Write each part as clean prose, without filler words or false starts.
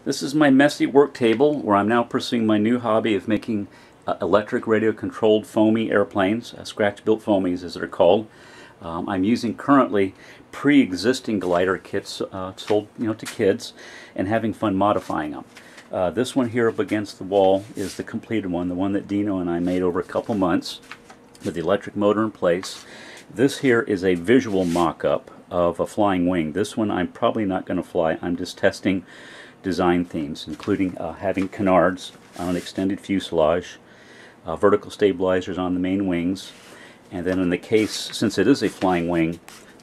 This is my messy work table where I'm now pursuing my new hobby of making electric radio controlled foamy airplanes, scratch-built foamies as they're called. I'm using currently pre-existing glider kits sold to kids and having fun modifying them. This one here up against the wall is the completed one, the one that Dino and I made over a couple months with the electric motor in place. This here is a visual mock-up of a flying wing. This one I'm probably not going to fly. I'm just testing design themes, including having canards on an extended fuselage, vertical stabilizers on the main wings, and then in the case, since it is a flying wing,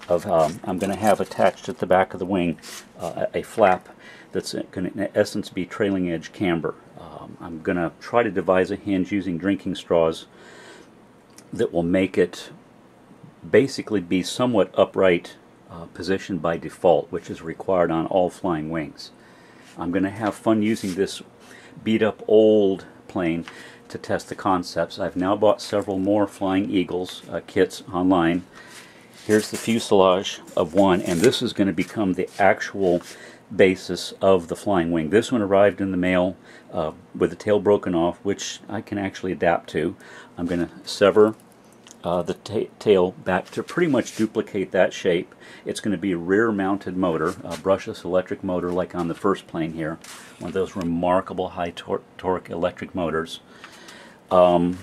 I'm going to have attached at the back of the wing a flap that's going to in essence be trailing edge camber. I'm going to try to devise a hinge using drinking straws that will make it basically be somewhat upright positioned by default, which is required on all flying wings. I'm going to have fun using this beat up old plane to test the concepts. I've now bought several more Flying Eagles kits online. Here's the fuselage of one, and this is going to become the actual basis of the flying wing. This one arrived in the mail with the tail broken off, which I can actually adapt to. I'm going to sever the tail back to pretty much duplicate that shape. It's going to be a rear-mounted motor, a brushless electric motor like on the first plane here. One of those remarkable high torque electric motors. What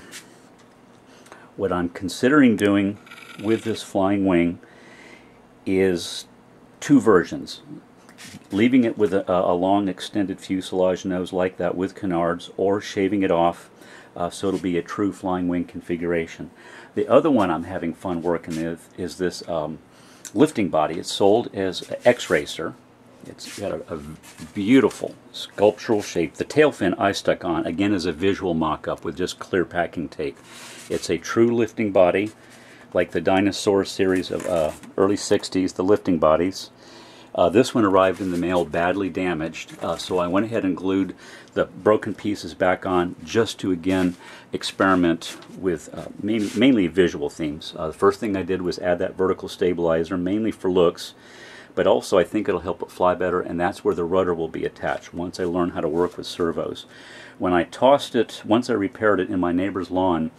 I'm considering doing with this flying wing is two versions. Leaving it with a long extended fuselage nose like that with canards, or shaving it off so it'll be a true flying wing configuration. The other one I'm having fun working with is this lifting body. It's sold as X-Racer. It's got a beautiful sculptural shape. The tail fin I stuck on, again, is a visual mock-up with just clear packing tape. It's a true lifting body, like the dinosaur series of early 60s, the lifting bodies. This one arrived in the mail badly damaged, so I went ahead and glued the broken pieces back on just to again experiment with mainly visual themes. The first thing I did was add that vertical stabilizer, mainly for looks, but also I think it'll help it fly better, and that's where the rudder will be attached once I learn how to work with servos. When I tossed it, once I repaired it in my neighbor's lawn,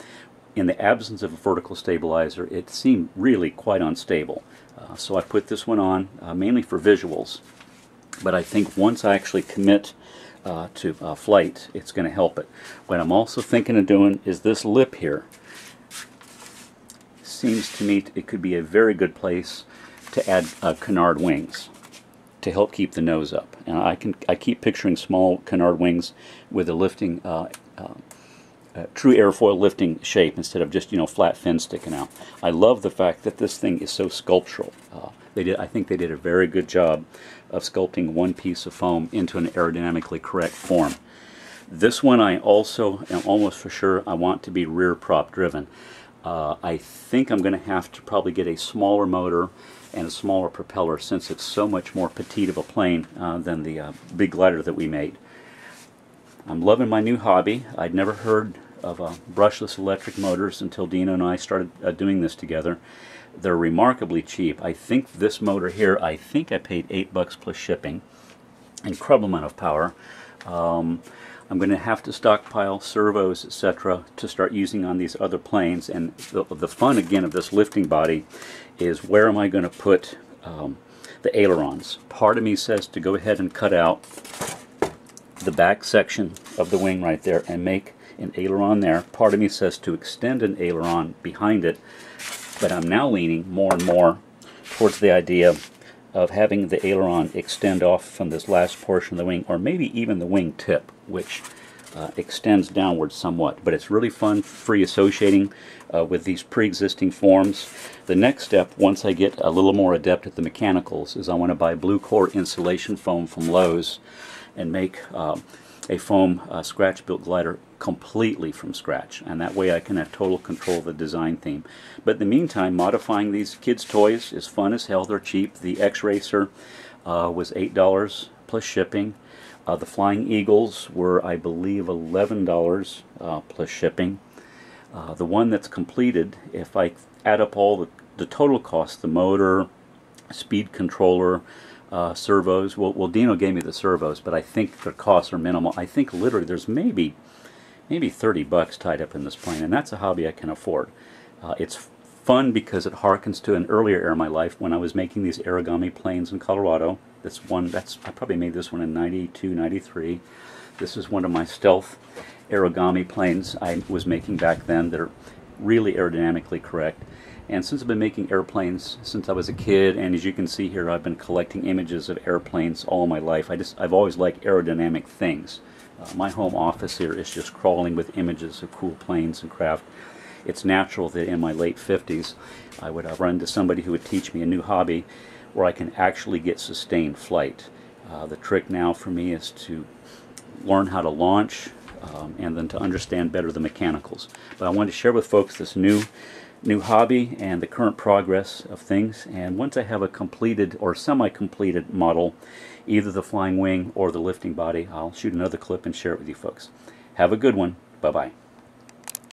in the absence of a vertical stabilizer, it seemed really quite unstable. So I put this one on mainly for visuals, but I think once I actually commit to flight, it's going to help it. What I'm also thinking of doing is this lip here. Seems to me it could be a very good place to add canard wings to help keep the nose up. And I keep picturing small canard wings with a lifting true airfoil lifting shape instead of just flat fin sticking out. I love the fact that this thing is so sculptural. I think they did a very good job of sculpting one piece of foam into an aerodynamically correct form. This one I also am almost for sure I want to be rear prop driven. I think I'm going to have to probably get a smaller motor and a smaller propeller since it's so much more petite of a plane than the big glider that we made. I'm loving my new hobby. I'd never heard of brushless electric motors until Dino and I started doing this together. They're remarkably cheap. I think this motor here, I think I paid $8 plus shipping. Incredible amount of power. I'm going to have to stockpile servos, etc. to start using on these other planes. And the fun again of this lifting body is where am I going to put the ailerons. Part of me says to go ahead and cut out the back section of the wing right there and make an aileron there. Part of me says to extend an aileron behind it, but I'm now leaning more and more towards the idea of having the aileron extend off from this last portion of the wing, or maybe even the wing tip, which extends downward somewhat. But it's really fun free associating with these pre-existing forms. The next step, once I get a little more adept at the mechanicals, is I want to buy blue core insulation foam from Lowe's and make a foam scratch-built glider completely from scratch, and that way I can have total control of the design theme. But in the meantime, modifying these kids' toys is fun as hell. They're cheap. The X-Racer was $8 plus shipping. The Flying Eagles were, I believe, $11 plus shipping. The one that's completed, if I add up all the total cost, the motor, speed controller, servos. Well, Dino gave me the servos, but I think the costs are minimal. I think literally there's maybe $30 tied up in this plane, and that's a hobby I can afford. It's fun because it harkens to an earlier era of my life when I was making these origami planes in Colorado. I probably made this one in 92, 93. This is one of my stealth origami planes I was making back then that are really aerodynamically correct. And since I've been making airplanes since I was a kid, and as you can see here, I've been collecting images of airplanes all my life. I've always liked aerodynamic things. My home office here is just crawling with images of cool planes and craft. It's natural that in my late 50s I would run into somebody who would teach me a new hobby where I can actually get sustained flight. The trick now for me is to learn how to launch and then to understand better the mechanicals. But I wanted to share with folks this new hobby and the current progress of things. And once I have a completed or semi-completed model, either the flying wing or the lifting body, I'll shoot another clip and share it with you folks. Have a good one. Bye-bye.